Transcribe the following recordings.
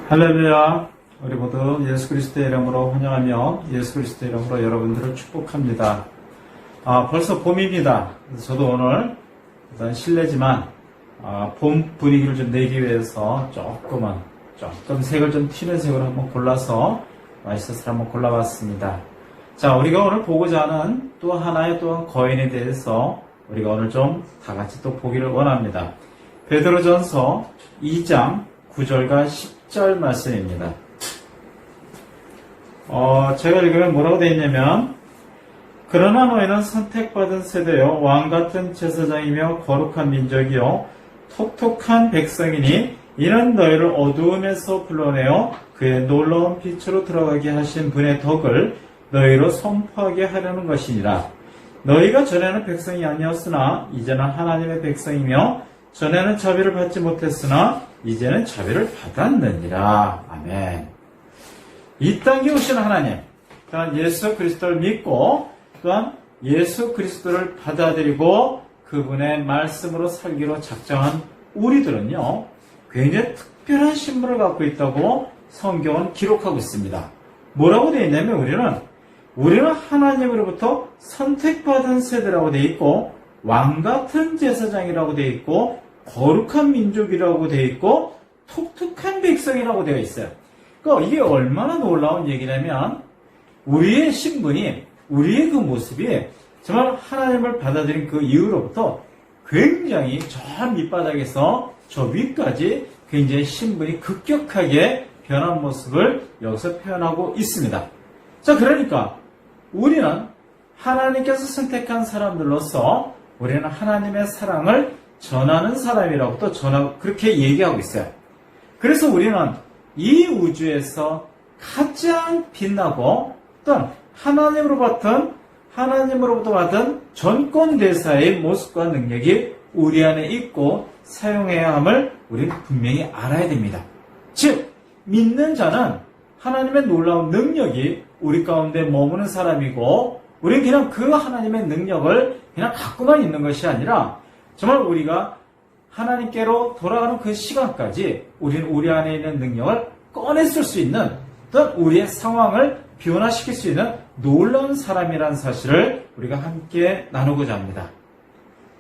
할렐루야. 우리 모두 예수 그리스도의 이름으로 환영하며 예수 그리스도의 이름으로 여러분들을 축복합니다. 벌써 봄입니다. 저도 오늘 일단 실내지만 봄 분위기를 좀 내기 위해서 조금 색을 좀 튀는 색으로 한번 골라서 와이셔츠를 한번 골라봤습니다. 자, 우리가 오늘 보고자 하는 또 하나의 또한 거인에 대해서 우리가 오늘 좀 다 같이 또 보기를 원합니다. 베드로전서 2장 9절과 10절 말씀입니다. 제가 읽으면 뭐라고 되어 있냐면, 그러나 너희는 선택받은 세대요 왕같은 제사장이며 거룩한 민족이요 톡톡한 백성이니 이는 너희를 어두움에서 불러내어 그의 놀라운 빛으로 들어가게 하신 분의 덕을 너희로 선포하게 하려는 것이니라. 너희가 전에는 백성이 아니었으나 이제는 하나님의 백성이며 전에는 자비를 받지 못했으나 이제는 자비를 받았느니라. 아멘. 이 땅에 오신 하나님, 또한 예수 그리스도를 믿고 또한 예수 그리스도를 받아들이고 그분의 말씀으로 살기로 작정한 우리들은요, 굉장히 특별한 신분을 갖고 있다고 성경은 기록하고 있습니다. 뭐라고 되어 있냐면 우리는 하나님으로부터 선택받은 세대라고 되어 있고 왕같은 제사장이라고 되어 있고 거룩한 민족이라고 되어 있고 톡톡한 백성이라고 되어 있어요. 그러니까 이게 얼마나 놀라운 얘기냐면 우리의 신분이, 우리의 그 모습이 정말 하나님을 받아들인 그 이후로부터 굉장히 저 밑바닥에서 저 위까지 굉장히 신분이 급격하게 변한 모습을 여기서 표현하고 있습니다. 자, 그러니까 우리는 하나님께서 선택한 사람들로서 우리는 하나님의 사랑을 전하는 사람이라고 또 그렇게 얘기하고 있어요. 그래서 우리는 이 우주에서 가장 빛나고 또한 하나님으로부터 받은 전권대사의 모습과 능력이 우리 안에 있고 사용해야 함을 우리는 분명히 알아야 됩니다. 즉, 믿는 자는 하나님의 놀라운 능력이 우리 가운데 머무는 사람이고 우리는 그냥 그 하나님의 능력을 그냥 갖고만 있는 것이 아니라 정말 우리가 하나님께로 돌아가는 그 시간까지 우리는 우리 안에 있는 능력을 꺼냈을 수 있는 또한 우리의 상황을 변화시킬 수 있는 놀라운 사람이라는 사실을 우리가 함께 나누고자 합니다.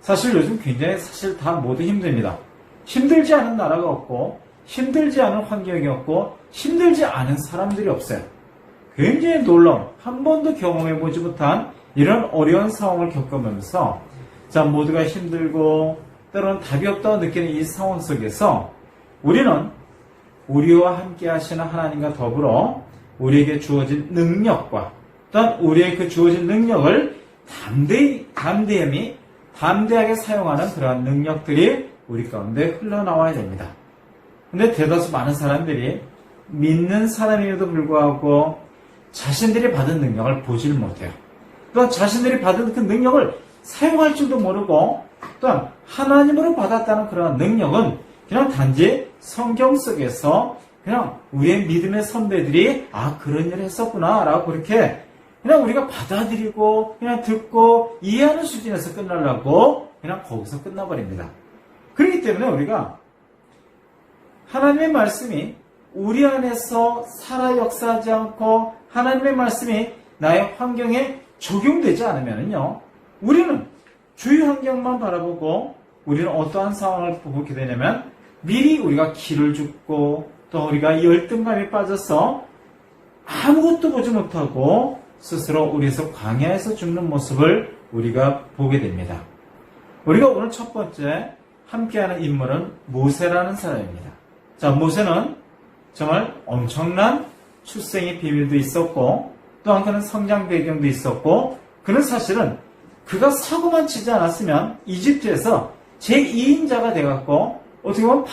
사실 요즘 굉장히 다 모두 힘듭니다. 힘들지 않은 나라가 없고 힘들지 않은 환경이 없고 힘들지 않은 사람들이 없어요. 굉장히 놀라운, 한 번도 경험해보지 못한 이런 어려운 상황을 겪으면서 자, 모두가 힘들고 때로는 답이 없다고 느끼는 이 상황 속에서 우리는 우리와 함께 하시는 하나님과 더불어 우리에게 주어진 능력과 또한 우리의 그 주어진 능력을 담대하게 사용하는 그러한 능력들이 우리 가운데 흘러나와야 됩니다. 근데 대다수 많은 사람들이 믿는 사람임에도 불구하고 자신들이 받은 능력을 보질 못해요. 또한 자신들이 받은 그 능력을 사용할 줄도 모르고 또한 하나님으로 받았다는 그런 능력은 그냥 단지 성경 속에서 그냥 우리의 믿음의 선배들이 그런 일을 했었구나 라고 그렇게 그냥 우리가 받아들이고 그냥 듣고 이해하는 수준에서 끝나려고 그냥 거기서 끝나버립니다. 그렇기 때문에 우리가 하나님의 말씀이 우리 안에서 살아 역사하지 않고 하나님의 말씀이 나의 환경에 적용되지 않으면요, 우리는 주위 환경만 바라보고 우리는 어떠한 상황을 보게 되냐면 미리 우리가 기를 죽고 또 우리가 열등감에 빠져서 아무것도 보지 못하고 스스로 우리에서 광야에서 죽는 모습을 우리가 보게 됩니다. 우리가 오늘 첫 번째 함께하는 인물은 모세라는 사람입니다. 자, 모세는 정말 엄청난 출생의 비밀도 있었고 또한 그는 성장 배경도 있었고 그는 사실은 그가 사고만 치지 않았으면 이집트에서 제2인자가 돼갖고 어떻게 보면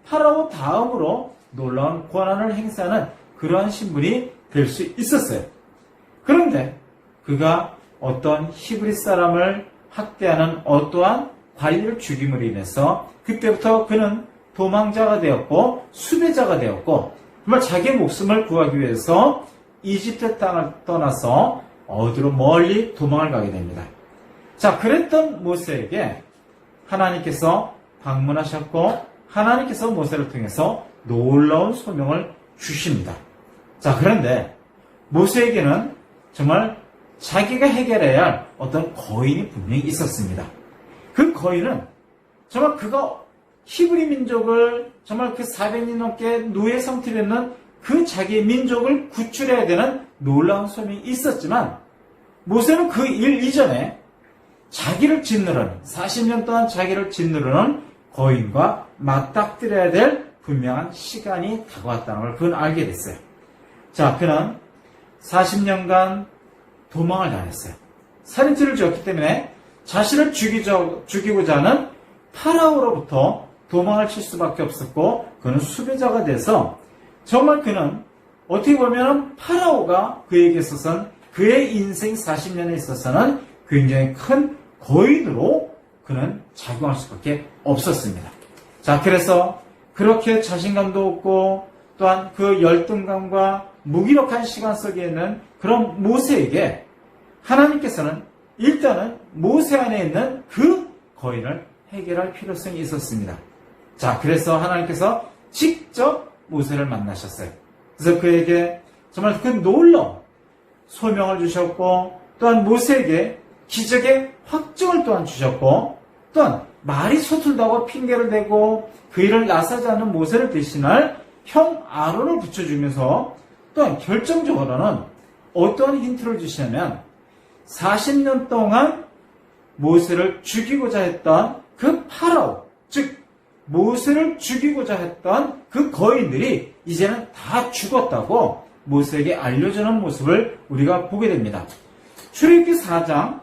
파라오 다음으로 놀라운 권한을 행사하는 그러한 신분이 될 수 있었어요. 그런데 그가 어떤 히브리 사람을 학대하는 어떠한 관리를 죽임으로 인해서 그때부터 그는 도망자가 되었고 수배자가 되었고 정말 자기의 목숨을 구하기 위해서 이집트 땅을 떠나서 어디로 멀리 도망을 가게 됩니다. 자, 그랬던 모세에게 하나님께서 방문하셨고 하나님께서 모세를 통해서 놀라운 소명을 주십니다. 자, 그런데 모세에게는 정말 자기가 해결해야 할 어떤 거인이 분명히 있었습니다. 그 거인은 정말 그가 히브리 민족을 정말 그 400년 넘게 노예 상태로 있는 그 자기의 민족을 구출해야 되는 놀라운 소명이 있었지만 모세는 그 일 이전에 자기를 짓누르는 40년 동안 자기를 짓누르는 거인과 맞닥뜨려야 될 분명한 시간이 다가왔다는 걸 그는 알게 됐어요. 자, 그는 40년간 도망을 다녔어요. 살인죄를 지었기 때문에 자신을 죽이고자 하는 파라오로부터 도망을 칠 수밖에 없었고 그는 수배자가 돼서 정말 그는 어떻게 보면 파라오가 그에게 있어서는 그의 인생 40년에 있어서는 굉장히 큰 거인으로 그는 작용할 수밖에 없었습니다. 자, 그래서 그렇게 자신감도 없고 또한 그 열등감과 무기력한 시간 속에 있는 그런 모세에게 하나님께서는 일단은 모세 안에 있는 그 거인을 해결할 필요성이 있었습니다. 자, 그래서 하나님께서 직접 모세를 만나셨어요. 그래서 그에게 정말 그 놀라운 소명을 주셨고 또한 모세에게 기적의 확증을 또한 주셨고 또한 말이 서툴다고 핑계를 대고 그 일을 나서지 않는 모세를 대신할 형 아론을 붙여주면서 또한 결정적으로는 어떠한 힌트를 주시냐면 40년 동안 모세를 죽이고자 했던 그 파라오, 즉 모세를 죽이고자 했던 그 거인들이 이제는 다 죽었다고 모세에게 알려주는 모습을 우리가 보게 됩니다. 출애굽기 4장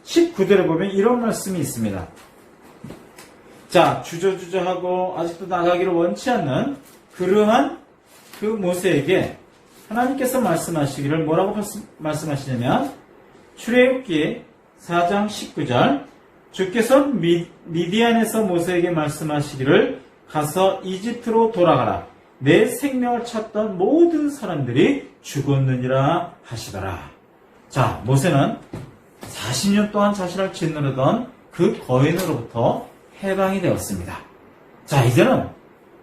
19절에 보면 이런 말씀이 있습니다. 자, 주저주저하고 아직도 나가기를 원치 않는 그러한 그 모세에게 하나님께서 말씀하시기를 뭐라고 말씀하시냐면 출애굽기 4장 19절 주께서 미디안에서 모세에게 말씀하시기를 가서 이집트로 돌아가라. 내 생명을 찾던 모든 사람들이 죽었느니라 하시더라. 자, 모세는 40년 동안 자신을 짓누르던 그 거인으로부터 해방이 되었습니다. 자, 이제는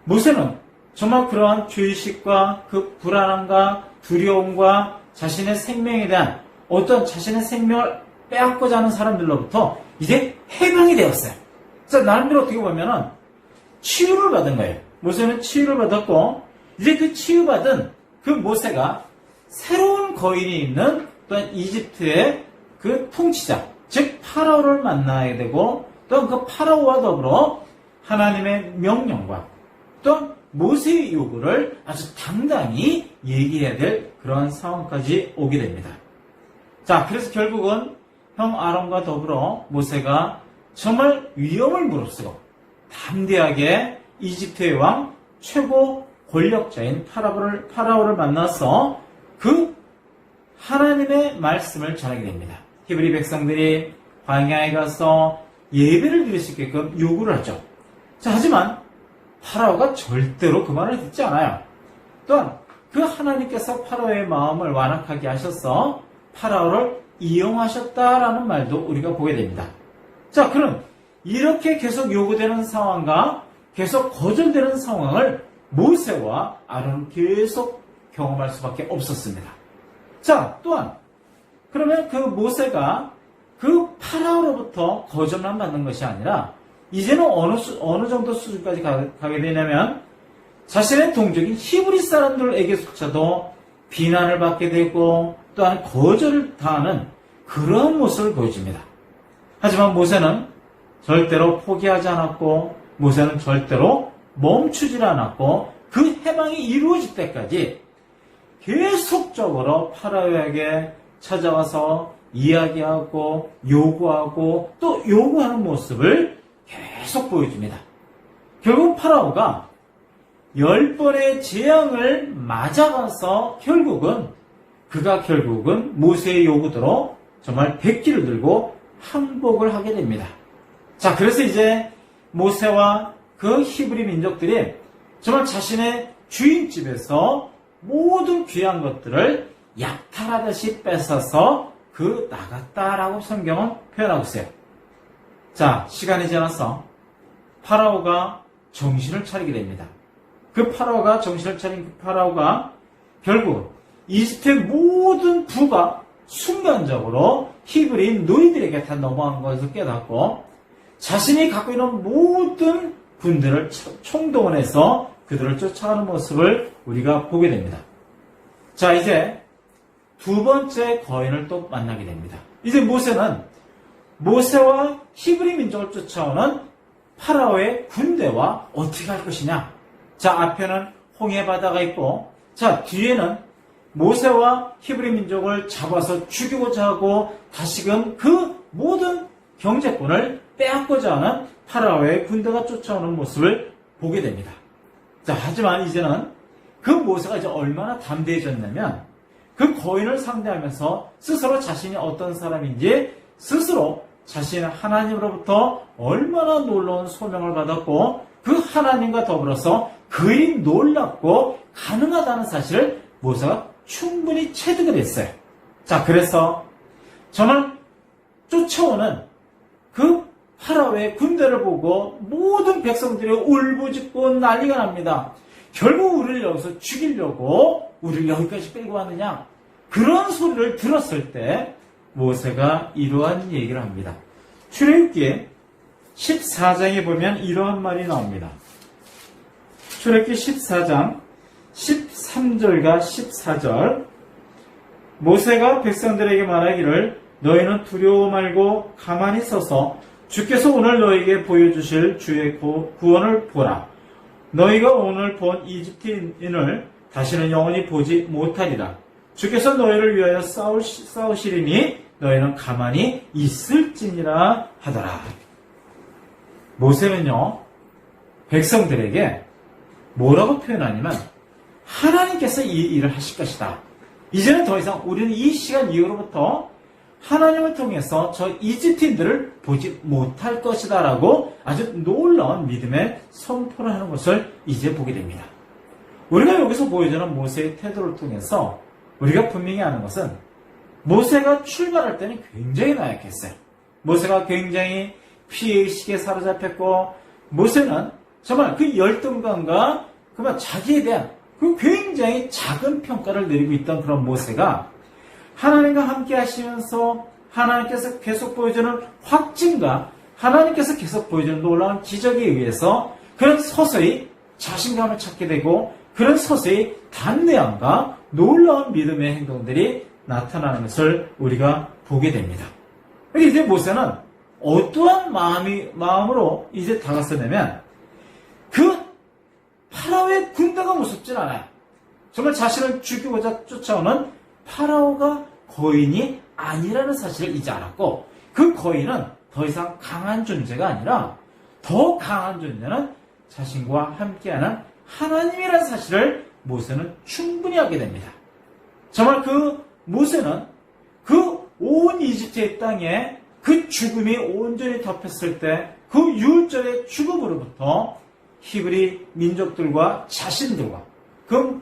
모세는 정말 그러한 죄의식과 그 불안함과 두려움과 자신의 생명에 대한 어떤 자신의 생명을 빼앗고자 하는 사람들로부터 이제 해방이 되었어요. 자, 나름대로 어떻게 보면은 치유를 받은 거예요. 모세는 치유를 받았고 이제 그 치유받은 그 모세가 새로운 거인이 있는 또한 이집트의 그 통치자, 즉 파라오를 만나야 되고 또 그 파라오와 더불어 하나님의 명령과 또 모세의 요구를 아주 당당히 얘기해야 될 그러한 상황까지 오게 됩니다. 자, 그래서 결국은 형 아론과 더불어 모세가 정말 위험을 무릅쓰고 담대하게 이집트의 왕 최고 권력자인 파라오를 만나서 그 하나님의 말씀을 전하게 됩니다. 히브리 백성들이 광야에 가서 예배를 드릴 수 있게끔 요구를 하죠. 자, 하지만 파라오가 절대로 그 말을 듣지 않아요. 또한 그 하나님께서 파라오의 마음을 완악하게 하셔서 파라오를 이용하셨다라는 말도 우리가 보게 됩니다. 자, 그럼 이렇게 계속 요구되는 상황과 계속 거절되는 상황을 모세와 아론은 계속 경험할 수밖에 없었습니다. 자, 또한 그러면 그 모세가 그 파라오로부터 거절만 받는 것이 아니라 이제는 어느 정도 수준까지 가게 되냐면 자신의 동족인 히브리 사람들에게조차도 비난을 받게 되고 또한 거절을 당하는 그런 모습을 보여줍니다. 하지만 모세는 절대로 포기하지 않았고 모세는 절대로 멈추질 않았고 그 해방이 이루어질 때까지 계속적으로 파라오에게 찾아와서 이야기하고 요구하고 또 요구하는 모습을 계속 보여줍니다. 결국 파라오가 10번의 재앙을 맞아가서 결국은 모세의 요구대로 정말 백기를 들고 항복을 하게 됩니다. 자, 그래서 이제 모세와 그 히브리 민족들이 정말 자신의 주인집에서 모든 귀한 것들을 약탈하듯이 뺏어서 나갔다라고 성경은 표현하고 있어요. 자, 시간이 지나서 파라오가 정신을 차리게 됩니다. 그 파라오가 정신을 차린 그 파라오가 결국 이집트의 모든 부가 순간적으로 히브리 노예들에게 다 넘어간 것을 깨닫고 자신이 갖고 있는 모든 군대를 총동원해서 그들을 쫓아가는 모습을 우리가 보게 됩니다. 자, 이제 두 번째 거인을 또 만나게 됩니다. 이제 모세는 모세와 히브리 민족을 쫓아오는 파라오의 군대와 어떻게 할 것이냐. 자, 앞에는 홍해 바다가 있고, 자, 뒤에는 모세와 히브리 민족을 잡아서 죽이고자 하고 다시금 그 모든 경제권을 빼앗고자 하는 파라오의 군대가 쫓아오는 모습을 보게 됩니다. 자, 하지만 이제는 그 모세가 이제 얼마나 담대해졌냐면 그 거인을 상대하면서 스스로 자신이 어떤 사람인지 스스로 자신의 하나님으로부터 얼마나 놀라운 소명을 받았고 그 하나님과 더불어서 그리 놀랍고 가능하다는 사실을 모세가 충분히 체득을 했어요. 자, 그래서 정말 쫓아오는 그 파라오의 군대를 보고 모든 백성들이 울부짖고 난리가 납니다. 결국 우리를 여기서 죽이려고 우리를 여기까지 끌고 왔느냐? 그런 소리를 들었을 때 모세가 이러한 얘기를 합니다. 출애굽기 14장에 보면 이러한 말이 나옵니다. 출애굽기 14장 13절과 14절 모세가 백성들에게 말하기를 너희는 두려워 말고 가만히 서서 주께서 오늘 너희에게 보여주실 주의 구원을 보라. 너희가 오늘 본 이집트인을 다시는 영원히 보지 못하리라. 주께서 너희를 위하여 싸우시리니 너희는 가만히 있을지니라 하더라. 모세는요, 백성들에게 뭐라고 표현하냐면 하나님께서 이 일을 하실 것이다. 이제는 더 이상 우리는 이 시간 이후로부터 하나님을 통해서 저 이집트인들을 보지 못할 것이다 라고 아주 놀라운 믿음의 선포를 하는 것을 이제 보게 됩니다. 우리가 여기서 보여주는 모세의 태도를 통해서 우리가 분명히 아는 것은 모세가 출발할 때는 굉장히 나약했어요. 모세가 굉장히 피해의식에 사로잡혔고 모세는 정말 그 열등감과 그만 자기에 대한 그 굉장히 작은 평가를 내리고 있던 그런 모세가 하나님과 함께 하시면서 하나님께서 계속 보여주는 확증과 하나님께서 계속 보여주는 놀라운 기적에 의해서 그런 서서히 자신감을 찾게 되고 그런 서서히 담대함과 놀라운 믿음의 행동들이 나타나는 것을 우리가 보게 됩니다. 이제 모세는 어떠한 마음으로 이제 다가서냐면 그 파라오의 군대가 무섭진 않아요. 정말 자신을 죽이고자 쫓아오는 파라오가 거인이 아니라는 사실을 이제 알았고 그 거인은 더 이상 강한 존재가 아니라 더 강한 존재는 자신과 함께하는 하나님이라는 사실을 모세는 충분히 알게 됩니다. 정말 그 모세는 그 온 이집트의 땅에 그 죽음이 온전히 덮였을 때 그 유월절의 죽음으로부터 히브리 민족들과 자신들과 그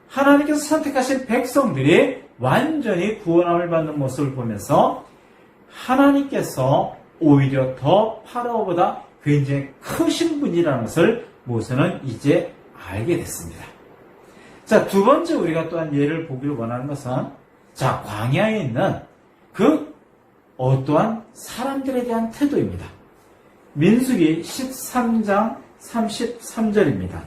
하나님께서 선택하신 백성들이 완전히 구원함을 받는 모습을 보면서 하나님께서 오히려 더 파라오보다 굉장히 크신 분이라는 것을 모세는 이제 알게 됐습니다. 자, 두 번째 우리가 또한 예를 보기를 원하는 것은 자, 광야에 있는 그 어떠한 사람들에 대한 태도입니다. 민수기 13장 33절입니다.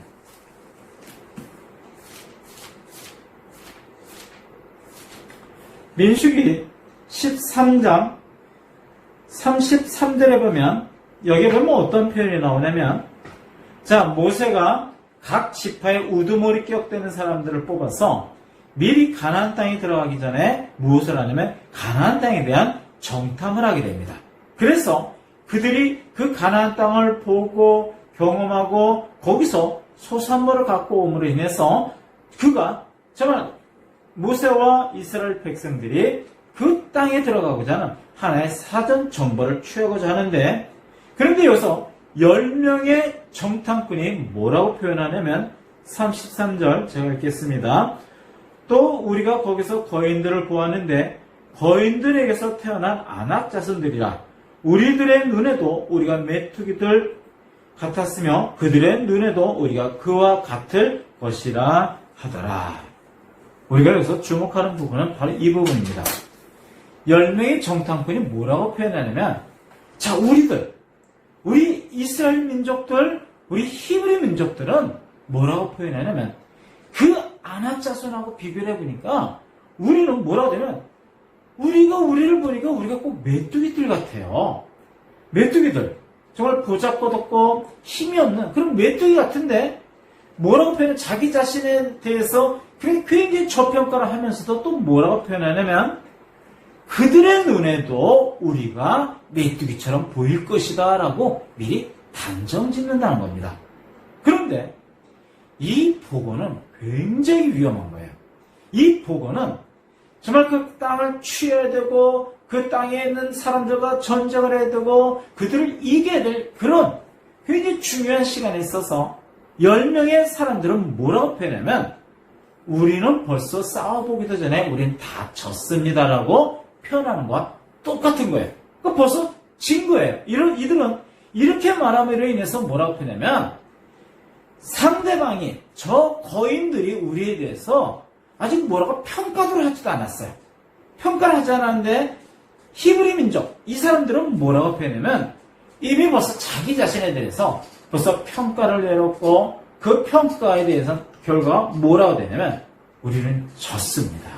민수기 13장 33절에 보면 여기 보면 어떤 표현이 나오냐면 자, 모세가 각 지파의 우두머리 격되는 사람들을 뽑아서 미리 가나안 땅에 들어가기 전에 무엇을 하냐면 가나안 땅에 대한 정탐을 하게 됩니다. 그래서 그들이 그 가나안 땅을 보고 경험하고 거기서 소산물을 갖고 옴으로 인해서 그가 정말 모세와 이스라엘 백성들이 그 땅에 들어가고자 하는 하나의 사전 정보를 취하고자 하는데 그런데 여기서 10명의 정탐꾼이 뭐라고 표현하냐면 33절 제가 읽겠습니다. 또 우리가 거기서 거인들을 보았는데 거인들에게서 태어난 안악 자손들이라 우리들의 눈에도 우리가 메뚜기들 같았으며 그들의 눈에도 우리가 그와 같을 것이라 하더라. 우리가 여기서 주목하는 부분은 바로 이 부분입니다. 10명의 정탐꾼이 뭐라고 표현하냐면, 자, 우리 이스라엘 민족들, 우리 히브리 민족들은 뭐라고 표현하냐면, 그 아낙 자손하고 비교를 해보니까 우리는 뭐라고 하냐면, 우리를 보니까 우리가 꼭 메뚜기들 같아요. 메뚜기들. 정말 보잘것없고 힘이 없는 그런 메뚜기 같은데, 뭐라고 표현해? 자기 자신에 대해서 굉장히 저평가를 하면서도 또 뭐라고 표현하냐면, 그들의 눈에도 우리가 메뚜기처럼 보일 것이다 라고 미리 단정 짓는다는 겁니다. 그런데 이 보고는 굉장히 위험한 거예요. 이 보고는 정말 그 땅을 취해야 되고 그 땅에 있는 사람들과 전쟁을 해야 되고 그들을 이겨야 될 그런 굉장히 중요한 시간에 있어서 10명의 사람들은 뭐라고 표현하면, 우리는 벌써 싸워보기도 전에 우린 다 졌습니다라고 표현하는 거와 똑같은 거예요. 그러니까 벌써 진 거예요. 이들은 이렇게 말함으로 인해서 뭐라고 표현하면, 상대방이, 저 거인들이 우리에 대해서 아직 뭐라고 평가를 하지도 않았어요. 평가를 하지 않았는데 히브리 민족, 이 사람들은 뭐라고 표현하면 이미 벌써 자기 자신에 대해서 벌써 평가를 내렸고, 그 평가에 대해서 결과가 뭐라고 되냐면, 우리는 졌습니다.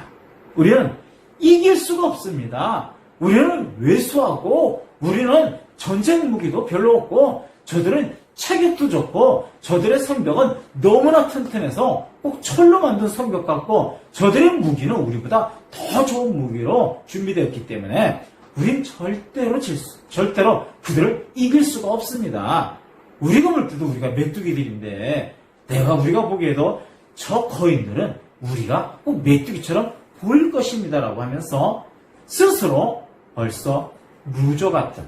우리는 이길 수가 없습니다. 우리는 왜소하고 우리는 전쟁 무기도 별로 없고 저들은 체격도 좋고 저들의 성벽은 너무나 튼튼해서 꼭 철로 만든 성벽 같고 저들의 무기는 우리보다 더 좋은 무기로 준비되었기 때문에 우린 절대로 그들을 이길 수가 없습니다. 우리가 볼 때도 우리가 메뚜기들인데 우리가 보기에도 저 거인들은 우리가 꼭 메뚜기처럼 보일 것입니다라고 하면서 스스로 벌써 루저 같은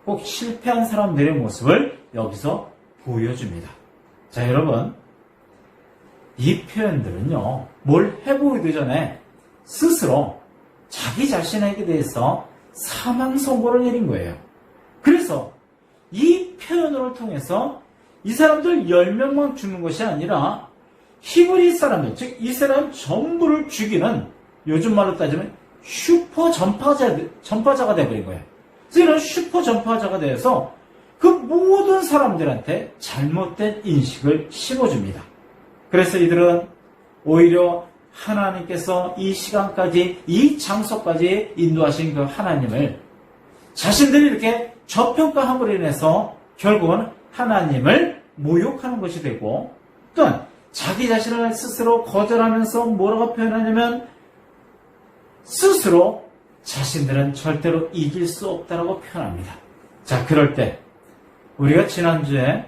꼭 실패한 사람들의 모습을 여기서 보여줍니다. 자, 여러분, 이 표현들은요, 뭘 해보기도 전에 스스로 자기 자신에게 대해서 사망 선고를 내린 거예요. 그래서 이 표현을 통해서 이 사람들 10명만 죽는 것이 아니라 히브리 사람들, 즉 이스라엘 전부를 죽이는, 요즘 말로 따지면 슈퍼 전파자가 되어버린 거예요. 그래서 이런 슈퍼 전파자가 되어서 그 모든 사람들한테 잘못된 인식을 심어줍니다. 그래서 이들은 오히려 하나님께서 이 시간까지, 이 장소까지 인도하신 그 하나님을 자신들이 이렇게 저평가함으로 인해서 결국은 하나님을 모욕하는 것이 되고, 또한 자기 자신을 스스로 거절하면서 뭐라고 표현하냐면, 스스로 자신들은 절대로 이길 수 없다라고 표현합니다. 자, 그럴 때 우리가 지난주에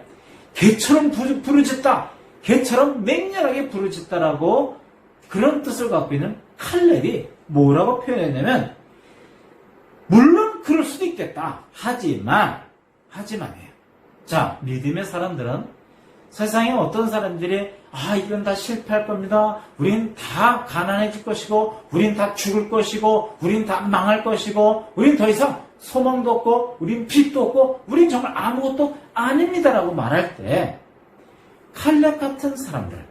개처럼 부르짖다, 개처럼 맹렬하게 부르짖다라고 그런 뜻을 갖고 있는 칼렙이 뭐라고 표현했냐면, 물론 그럴 수도 있겠다. 하지만이에요. 자, 믿음의 사람들은 세상에 어떤 사람들이 이건 다 실패할 겁니다. 우린 다 가난해질 것이고, 우린 다 죽을 것이고, 우린 다 망할 것이고, 우린 더 이상 소망도 없고, 우린 빛도 없고, 우린 정말 아무것도 아닙니다라고 말할 때, 칼렙 같은 사람들,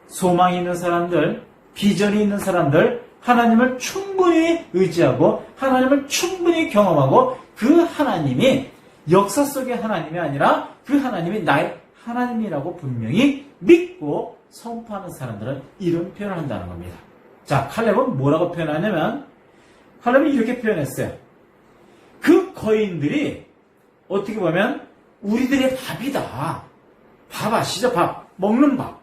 소망이 있는 사람들, 비전이 있는 사람들, 하나님을 충분히 의지하고 하나님을 충분히 경험하고 그 하나님이 역사 속의 하나님이 아니라 그 하나님이 나의 하나님이라고 분명히 믿고 선포하는 사람들은 이런 표현을 한다는 겁니다. 자, 칼렙은 뭐라고 표현하냐면, 칼렙이 이렇게 표현했어요. 그 거인들이 어떻게 보면 우리들의 밥이다. 밥 아시죠? 밥. 먹는 밥.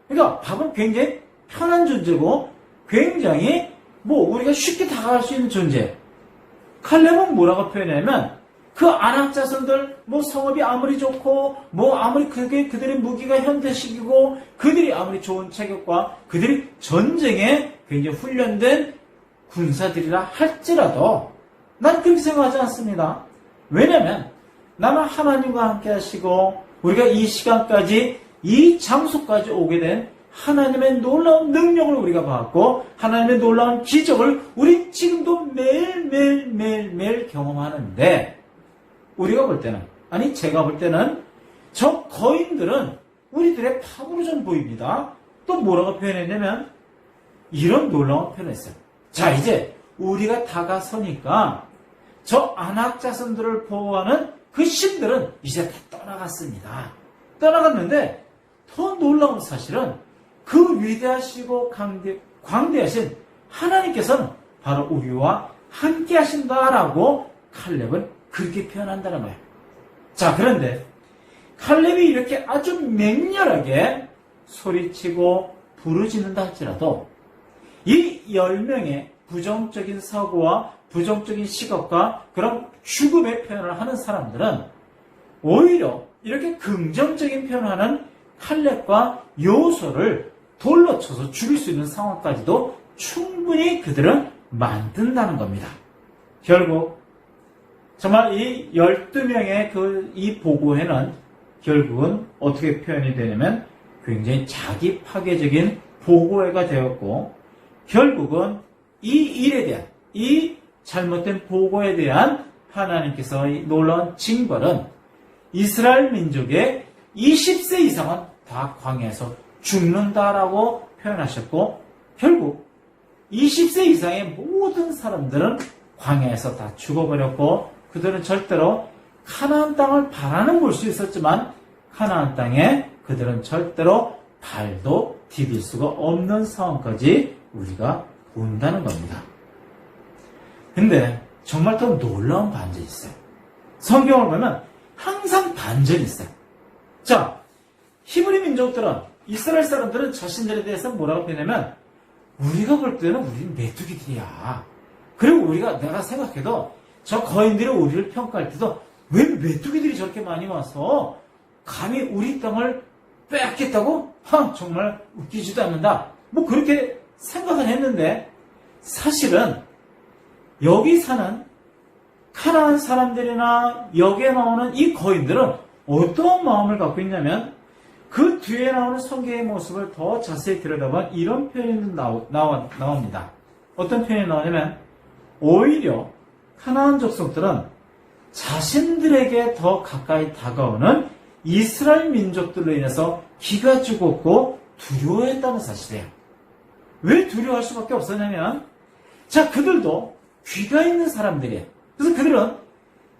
그러니까 밥은 굉장히 편한 존재고 굉장히 우리가 쉽게 다가갈 수 있는 존재. 칼렙은 뭐라고 표현하냐면, 그 아낙 자손들, 성읍이 아무리 좋고, 아무리 그들의 무기가 현대식이고, 그들이 아무리 좋은 체격과 그들이 전쟁에 굉장히 훈련된 군사들이라 할지라도, 난 그렇게 생각하지 않습니다. 왜냐면, 나는 하나님과 함께 하시고, 우리가 이 시간까지, 이 장소까지 오게 된 하나님의 놀라운 능력을 우리가 받고, 하나님의 놀라운 기적을 우리 지금도 매일 경험하는데, 우리가 볼 때는, 제가 볼 때는 저 거인들은 우리들의 팝으로 좀 보입니다. 또 뭐라고 표현했냐면 이런 놀라운 표현을 했어요. 자, 이제 우리가 다가서니까 저 안악 자손들을 보호하는 그 신들은 이제 다 떠나갔습니다. 떠나갔는데 더 놀라운 사실은 그 위대하시고 광대하신 하나님께서는 바로 우리와 함께 하신다라고 칼렙은 그렇게 표현한다는 거예요. 자, 그런데 칼렙이 이렇게 아주 맹렬하게 소리치고 부르짖는다 할지라도 이 10명의 부정적인 사고와 부정적인 시각과 그런 죽음의 표현을 하는 사람들은 오히려 이렇게 긍정적인 표현을 하는 칼렙과 여호수아를 돌로 쳐서 죽일 수 있는 상황까지도 충분히 그들은 만든다는 겁니다. 결국 정말 이 12명의 이 보고회는 결국은 어떻게 표현이 되냐면 굉장히 자기 파괴적인 보고회가 되었고, 결국은 이 일에 대한, 이 잘못된 보고에 대한 하나님께서의 놀라운 징벌은 이스라엘 민족의 20세 이상은 다 광야에서 죽는다라고 표현하셨고, 결국 20세 이상의 모든 사람들은 광야에서 다 죽어버렸고, 그들은 절대로 가나안 땅을 바라는 볼 수 있었지만 가나안 땅에 그들은 절대로 발도 디딜 수가 없는 상황까지 우리가 본다는 겁니다. 근데 정말 더 놀라운 반전이 있어요. 성경을 보면 항상 반전이 있어요. 자, 히브리 민족들은, 이스라엘 사람들은 자신들에 대해서 뭐라고 표현하면 우리가 볼 때는 우리는 메뚜기들이야. 그리고 내가 생각해도 저 거인들이 우리를 평가할 때도 왜 메뚜기들이 저렇게 많이 와서 감히 우리 땅을 빼앗겠다고? 정말 웃기지도 않는다. 뭐 그렇게 생각은 했는데, 사실은 여기 사는 가나안 사람들이나 여기에 나오는 이 거인들은 어떤 마음을 갖고 있냐면, 그 뒤에 나오는 성경의 모습을 더 자세히 들여다보면 이런 표현이 나옵니다. 어떤 표현이 나오냐면, 오히려 가나안 족속들은 자신들에게 더 가까이 다가오는 이스라엘 민족들로 인해서 기가 죽었고 두려워했다는 사실이에요. 왜 두려워할 수밖에 없었냐면, 자, 그들도 귀가 있는 사람들이에요. 그래서 그들은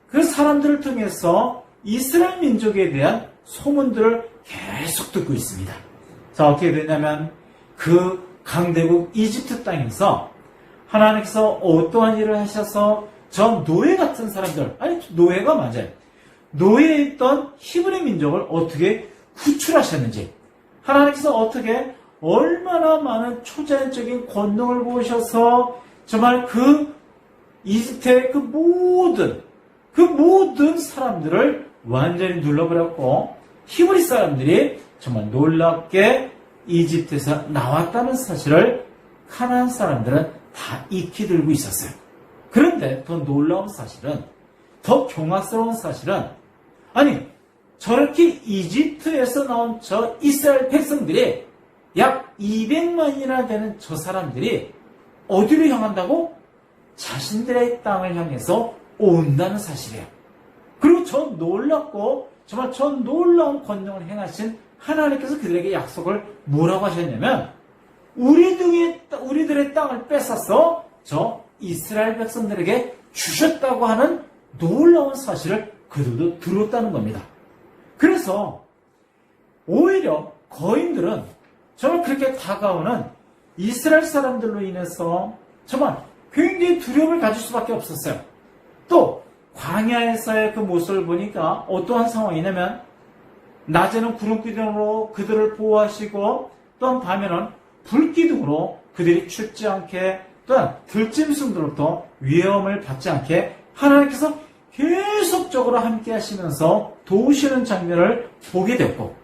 그 사람들을 통해서 이스라엘 민족에 대한 소문들을 계속 듣고 있습니다. 자, 어떻게 되냐면 그 강대국 이집트 땅에서 하나님께서 어떠한 일을 하셔서 저 노예 같은 사람들, 아니 노예가 맞아요. 노예에 있던 히브리 민족을 어떻게 구출하셨는지, 하나님께서 어떻게 얼마나 많은 초자연적인 권능을 보셔서 정말 그 이집트의 그 모든 사람들을 완전히 눌러버렸고, 히브리 사람들이 정말 놀랍게 이집트에서 나왔다는 사실을 가나안 사람들은 다 익히 들고 있었어요. 그런데 더 놀라운 사실은, 더 경악스러운 사실은, 아니 저렇게 이집트에서 나온 저 이스라엘 백성들이 약 200만이나 되는 저 사람들이 어디로 향한다고? 자신들의 땅을 향해서 온다는 사실이에요. 그리고 저 놀랍고 정말 저 놀라운 권능을 행하신 하나님께서 그들에게 약속을 뭐라고 하셨냐면, 우리들의 땅을 뺏어서 저 이스라엘 백성들에게 주셨다고 하는 놀라운 사실을 그들도 들었다는 겁니다. 그래서 오히려 거인들은 정말 그렇게 다가오는 이스라엘 사람들로 인해서 정말 굉장히 두려움을 가질 수밖에 없었어요. 또 광야에서의 그 모습을 보니까 어떠한 상황이냐면, 낮에는 구름기둥으로 그들을 보호하시고, 또한 밤에는 불기둥으로 그들이 춥지 않게, 또한 들짐승들로부터 위험을 받지 않게 하나님께서 계속적으로 함께 하시면서 도우시는 장면을 보게 됐고,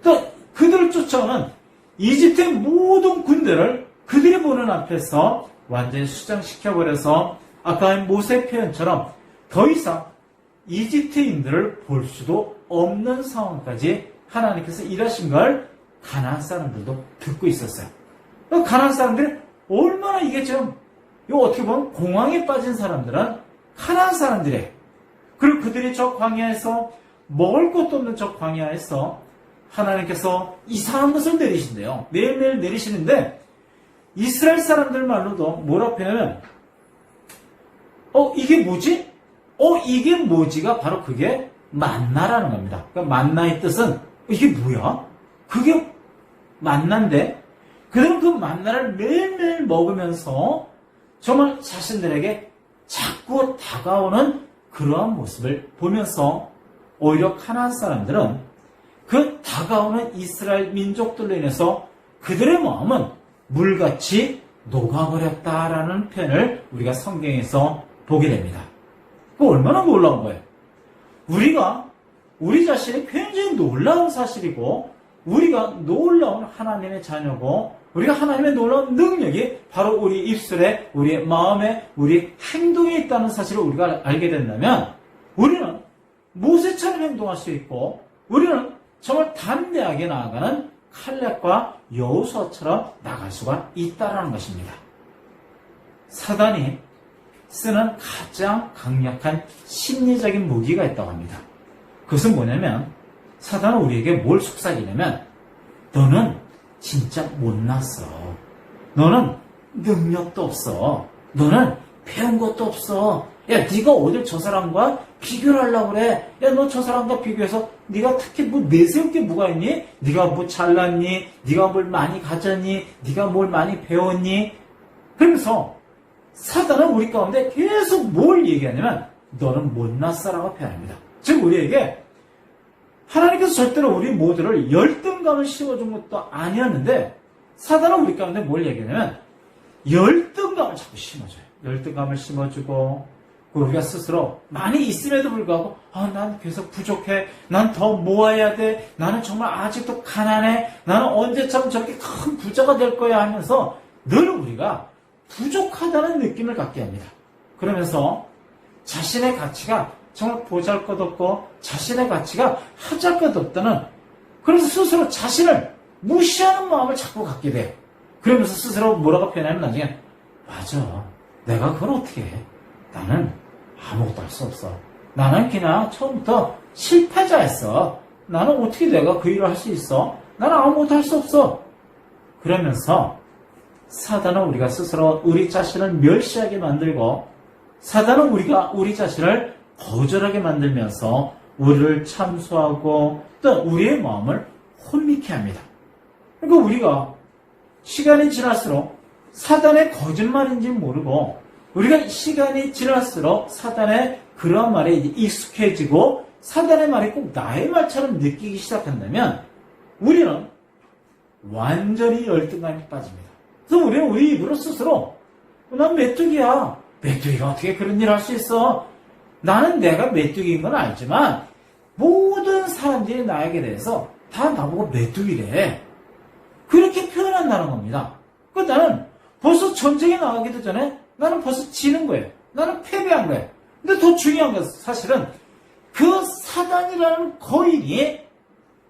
또 그들을 쫓아오는 이집트의 모든 군대를 그들이 보는 앞에서 완전히 수장시켜버려서 아까 모세 표현처럼 더 이상 이집트인들을 볼 수도 없는 상황까지 하나님께서 일하신 걸 가나안 사람들도 듣고 있었어요. 가나안 사람들이 얼마나 이게 좀, 이거 어떻게 보면 공황에 빠진 사람들은 가나안 사람들이에요. 그리고 그들이 저 광야에서 먹을 것도 없는 저 광야에서 하나님께서 이상한 것을 내리신대요. 매일매일 내리시는데 이스라엘 사람들 말로도 뭐라고 표현하면 이게 뭐지? 이게 뭐지가 바로 그게 만나라는 겁니다. 그러니까 만나의 뜻은 이게 뭐야? 그게 만나인데 그들은 그 만나를 매일매일 먹으면서 정말 자신들에게 자꾸 다가오는 그러한 모습을 보면서 오히려 가나안 사람들은 그 다가오는 이스라엘 민족들로 인해서 그들의 마음은 물같이 녹아버렸다라는 표현을 우리가 성경에서 보게 됩니다. 그 얼마나 놀라운 거예요. 우리가 우리 자신이 굉장히 놀라운 사실이고 우리가 놀라운 하나님의 자녀고 우리가 하나님의 놀라운 능력이 바로 우리 입술에 우리의 마음에 우리 행동에 있다는 사실을 우리가 알게 된다면 우리는 모세처럼 행동할 수 있고 우리는 정말 담대하게 나아가는 칼렙과 여호수아처럼 나갈 수가 있다는 것입니다. 사단이 쓰는 가장 강력한 심리적인 무기가 있다고 합니다. 그것은 뭐냐면 사단은 우리에게 뭘 속삭이냐면 너는 진짜 못났어. 너는 능력도 없어. 너는 배운 것도 없어. 야, 네가 어딜 저 사람과 비교를 하려고 그래. 야, 너 저 사람과 비교해서 네가 특히 뭐 내세울 게 뭐가 있니? 네가 뭐 잘났니? 네가 뭘 많이 가졌니? 네가 뭘 많이 배웠니? 그러면서 사단은 우리 가운데 계속 뭘 얘기하냐면 너는 못났어라고 표현합니다. 즉 우리에게 하나님께서 절대로 우리 모두를 열등감을 심어준 것도 아니었는데 사단은 우리 가운데 뭘 얘기하냐면 열등감을 자꾸 심어줘요. 열등감을 심어주고 우리가 스스로 많이 있음에도 불구하고 난 계속 부족해. 난 더 모아야 돼. 나는 정말 아직도 가난해. 나는 언제쯤 저렇게 큰 부자가 될 거야 하면서 늘 우리가 부족하다는 느낌을 갖게 합니다. 그러면서 자신의 가치가 정말 보잘것없고 자신의 가치가 하잘것없다는 그래서 스스로 자신을 무시하는 마음을 자꾸 갖게 돼요. 그러면서 스스로 뭐라고 표현하면 나중에 맞아. 내가 그걸 어떻게 해. 나는 아무것도 할 수 없어. 나는 그냥 처음부터 실패자였어. 나는 어떻게 내가 그 일을 할 수 있어? 나는 아무것도 할 수 없어. 그러면서 사단은 우리가 스스로 우리 자신을 멸시하게 만들고 사단은 우리 자신을 거절하게 만들면서 우리를 참소하고 또 우리의 마음을 혼미케 합니다. 그러니까 우리가 시간이 지날수록 사단의 거짓말인지 모르고 우리가 시간이 지날수록 사단의 그런 말에 이제 익숙해지고 사단의 말이 꼭 나의 말처럼 느끼기 시작한다면 우리는 완전히 열등감에 빠집니다. 그래서 우리는 우리 입으로 스스로 난 메뚜기야. 메뚜기가 어떻게 그런 일을 할 수 있어? 나는 내가 메뚜기인 건 알지만 모든 사람들이 나에게 대해서 다 나보고 메뚜기래. 그렇게 표현한다는 겁니다. 그러니까 나는 벌써 전쟁에 나가기도 전에 나는 벌써 지는 거예요. 나는 패배한 거예요. 근데 더 중요한 것은 사실은 그 사단이라는 거인이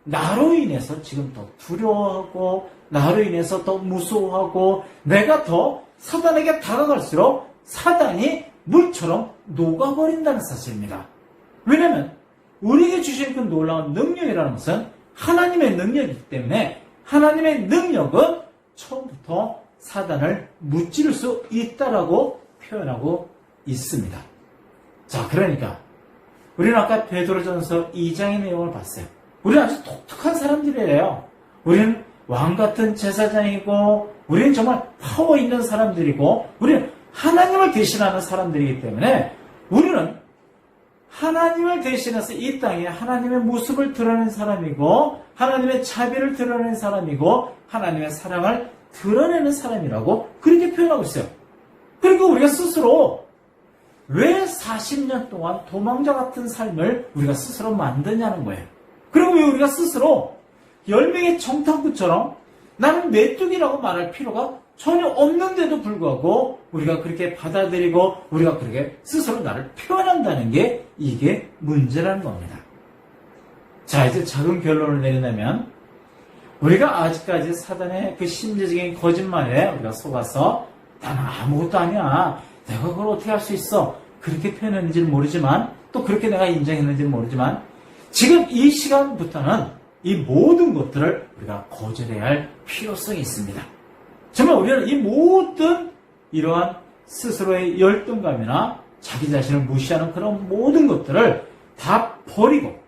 나로 인해서 지금 더 두려워하고 나로 인해서 더 무서워하고 내가 더 사단에게 다가갈수록 사단이 물처럼 녹아버린다는 사실입니다. 왜냐하면 우리에게 주신 그 놀라운 능력이라는 것은 하나님의 능력이기 때문에 하나님의 능력은 처음부터 사단을 무찌를 수 있다라고 표현하고 있습니다. 자, 그러니까 우리는 아까 베드로전서 2장의 내용을 봤어요. 우리는 아주 독특한 사람들이에요. 우리는 왕같은 제사장이고 우리는 정말 파워 있는 사람들이고 우리는 하나님을 대신하는 사람들이기 때문에 우리는 하나님을 대신해서 이 땅에 하나님의 모습을 드러낸 사람이고 하나님의 자비를 드러낸 사람이고 하나님의 사랑을 드러내는 사람이라고 그렇게 표현하고 있어요. 그리고 우리가 스스로 왜 40년 동안 도망자 같은 삶을 우리가 스스로 만드냐는 거예요. 그리고 왜 우리가 스스로 열명의 정탐꾼처럼 나는 메뚜기라고 말할 필요가 전혀 없는데도 불구하고 우리가 그렇게 받아들이고 우리가 그렇게 스스로 나를 표현한다는 게 이게 문제라는 겁니다. 자, 이제 작은 결론을 내리려면 우리가 아직까지 사단의 그 심리적인 거짓말에 우리가 속아서 나는 아무것도 아니야. 내가 그걸 어떻게 할 수 있어. 그렇게 표현했는지는 모르지만 또 그렇게 내가 인정했는지는 모르지만 지금 이 시간부터는 이 모든 것들을 우리가 거절해야 할 필요성이 있습니다. 정말 우리는 이 모든 이러한 스스로의 열등감이나 자기 자신을 무시하는 그런 모든 것들을 다 버리고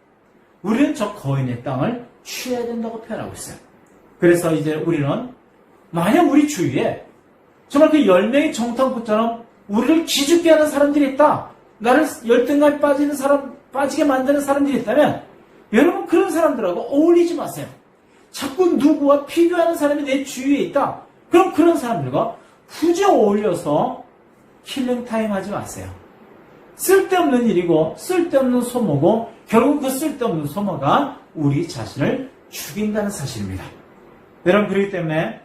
우리는 저 거인의 땅을 취해야 된다고 표현하고 있어요. 그래서 이제 우리는 만약 우리 주위에 정말 그 10명의 정탐꾼처럼 우리를 기죽게 하는 사람들이 있다. 나를 열등감에 빠지게 만드는 사람들이 있다면 여러분 그런 사람들하고 어울리지 마세요. 자꾸 누구와 비교하는 사람이 내 주위에 있다. 그럼 그런 사람들과 굳이 어울려서 킬링타임 하지 마세요. 쓸데없는 일이고 쓸데없는 소모고 결국 그 쓸데없는 소모가 우리 자신을 죽인다는 사실입니다. 여러분 그렇기 때문에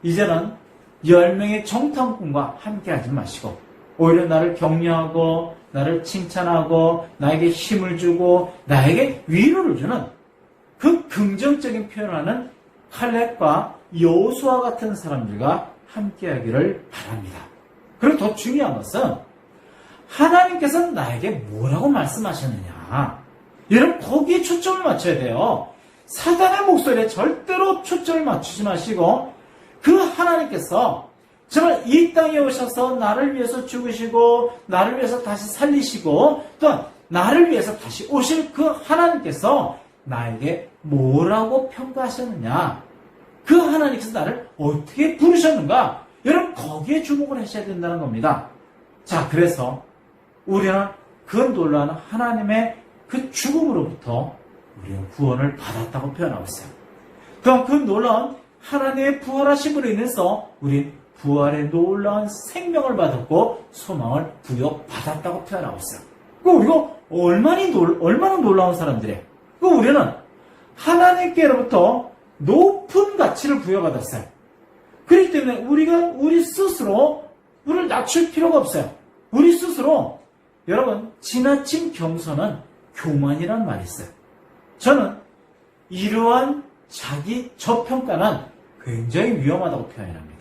이제는 10명의 정탐꾼과 함께하지 마시고 오히려 나를 격려하고 나를 칭찬하고 나에게 힘을 주고 나에게 위로를 주는 그 긍정적인 표현을 하는 칼렙과 여호수아 같은 사람들과 함께하기를 바랍니다. 그리고 더 중요한 것은 하나님께서는 나에게 뭐라고 말씀하셨느냐. 여러분 거기에 초점을 맞춰야 돼요. 사단의 목소리에 절대로 초점을 맞추지 마시고 그 하나님께서 정말 이 땅에 오셔서 나를 위해서 죽으시고 나를 위해서 다시 살리시고 또한 나를 위해서 다시 오실 그 하나님께서 나에게 뭐라고 평가하셨느냐. 그 하나님께서 나를 어떻게 부르셨는가. 여러분 거기에 주목을 하셔야 된다는 겁니다. 자, 그래서 우리는 그 놀라운 하나님의 그 죽음으로부터 우리는 구원을 받았다고 표현하고 있어요. 그럼 그 놀라운 하나님의 부활하심으로 인해서 우린 부활의 놀라운 생명을 받았고 소망을 부여받았다고 표현하고 있어요. 우리가 얼마나 놀라운 사람들이에요. 우리는 하나님께로부터 높은 가치를 부여받았어요. 그렇기 때문에 우리 스스로 우리를 낮출 필요가 없어요. 우리 스스로 여러분 지나친 겸손은 교만이라는 말이 있어요. 저는 이러한 자기 저평가는 굉장히 위험하다고 표현합니다.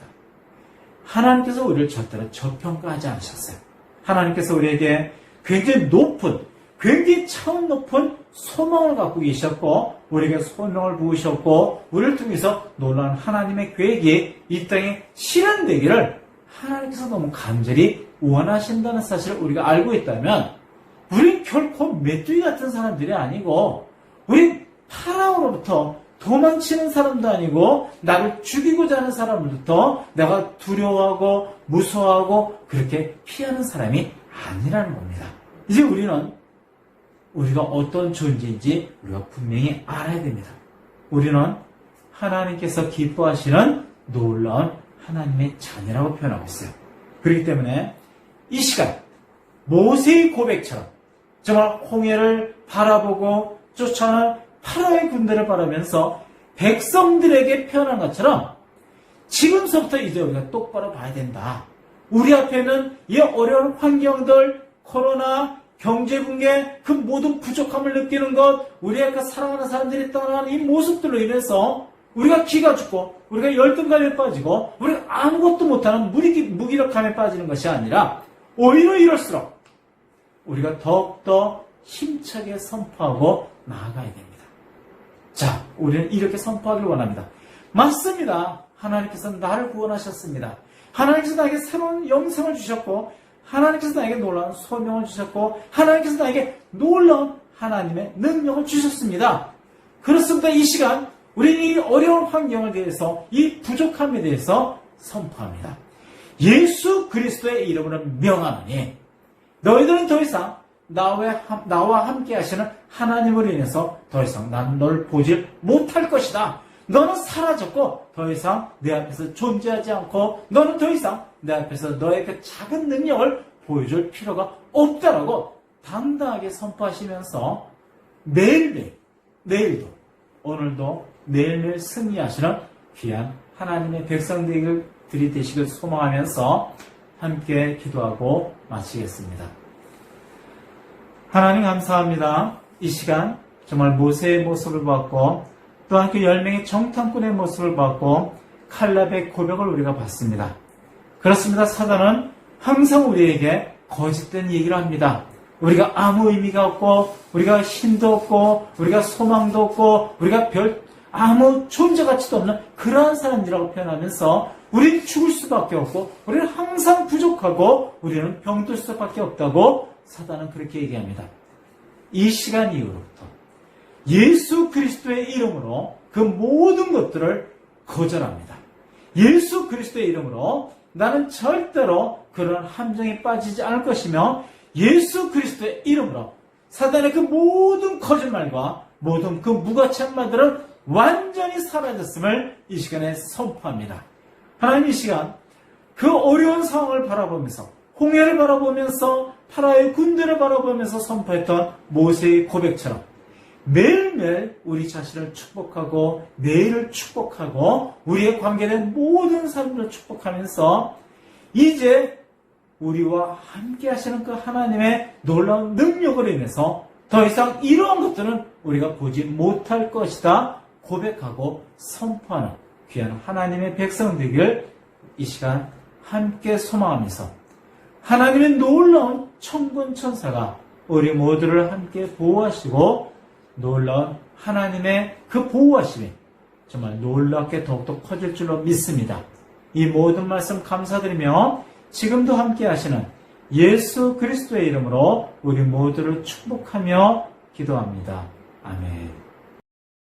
하나님께서 우리를 절대로 저평가하지 않으셨어요. 하나님께서 우리에게 굉장히 차원 높은 소망을 갖고 계셨고 우리에게 소명을 부으셨고 우리를 통해서 놀라운 하나님의 계획이 이 땅에 실현되기를 하나님께서 너무 간절히 원하신다는 사실을 우리가 알고 있다면 우린 결코 메뚜기 같은 사람들이 아니고 우린 파라오로부터 도망치는 사람도 아니고 나를 죽이고자 하는 사람으로부터 내가 두려워하고 무서워하고 그렇게 피하는 사람이 아니라는 겁니다. 이제 우리가 어떤 존재인지 우리가 분명히 알아야 됩니다. 우리는 하나님께서 기뻐하시는 놀라운 하나님의 자녀라고 표현하고 있어요. 그렇기 때문에 이 시간 모세의 고백처럼 정말 홍해를 바라보고 쫓아오는 파라오의 군대를 바라면서 백성들에게 표현한 것처럼 지금서부터 이제 우리가 똑바로 봐야 된다. 우리 앞에는 이 어려운 환경들, 코로나, 경제붕괴, 그 모든 부족함을 느끼는 것, 우리의 그 사랑하는 사람들이 떠나는 이 모습들로 인해서 우리가 기가 죽고 우리가 열등감에 빠지고 우리가 아무것도 못하는 무기력함에 빠지는 것이 아니라 오히려 이럴수록 우리가 더욱더 힘차게 선포하고 나아가야 됩니다. 자, 우리는 이렇게 선포하길 원합니다. 맞습니다. 하나님께서 나를 구원하셨습니다. 하나님께서 나에게 새로운 영생을 주셨고 하나님께서 나에게 놀라운 소명을 주셨고 하나님께서 나에게 놀라운 하나님의 능력을 주셨습니다. 그렇습니다. 이 시간 우리는 이 어려운 환경에 대해서 이 부족함에 대해서 선포합니다. 예수 그리스도의 이름으로 명하노니 너희들은 더 이상 나와 함께 하시는 하나님으로 인해서 더 이상 나는 너를 보지 못할 것이다. 너는 사라졌고 더 이상 내 앞에서 존재하지 않고 너는 더 이상 내 앞에서 너의 그 작은 능력을 보여줄 필요가 없다라고 당당하게 선포하시면서 내일도 오늘도 매일매일 승리하시는 귀한 하나님의 백성들이 되시길 소망하면서 함께 기도하고 마치겠습니다. 하나님 감사합니다. 이 시간 정말 모세의 모습을 봤고 또한 그 10명의 정탐꾼의 모습을 봤고 칼렙의 고백을 우리가 봤습니다. 그렇습니다. 사단은 항상 우리에게 거짓된 얘기를 합니다. 우리가 아무 의미가 없고, 우리가 힘도 없고, 우리가 소망도 없고, 우리가 아무 존재 가치도 없는 그러한 사람들이라고 표현하면서 우리는 죽을 수밖에 없고, 우리는 항상 부족하고, 우리는 병들 수밖에 없다고 사단은 그렇게 얘기합니다. 이 시간 이후로부터 예수 그리스도의 이름으로 그 모든 것들을 거절합니다. 예수 그리스도의 이름으로 나는 절대로 그런 함정에 빠지지 않을 것이며, 예수 그리스도의 이름으로 사단의 그 모든 거짓말과 모든 그 무가치한 말들은 완전히 사라졌음을 이 시간에 선포합니다. 하나님, 이 시간 그 어려운 상황을 바라보면서, 홍해를 바라보면서, 파라오의 군대를 바라보면서 선포했던 모세의 고백처럼 매일매일 우리 자신을 축복하고, 내일을 축복하고, 우리의 관계된 모든 사람들을 축복하면서 이제 우리와 함께 하시는 그 하나님의 놀라운 능력으로 인해서 더 이상 이러한 것들은 우리가 보지 못할 것이다 고백하고 선포하는 귀한 하나님의 백성 되길 이 시간 함께 소망하면서, 하나님의 놀라운 천군 천사가 우리 모두를 함께 보호하시고, 놀라운 하나님의 그 보호하심이 정말 놀랍게 더욱더 커질 줄로 믿습니다. 이 모든 말씀 감사드리며 지금도 함께 하시는 예수 그리스도의 이름으로 우리 모두를 축복하며 기도합니다. 아멘.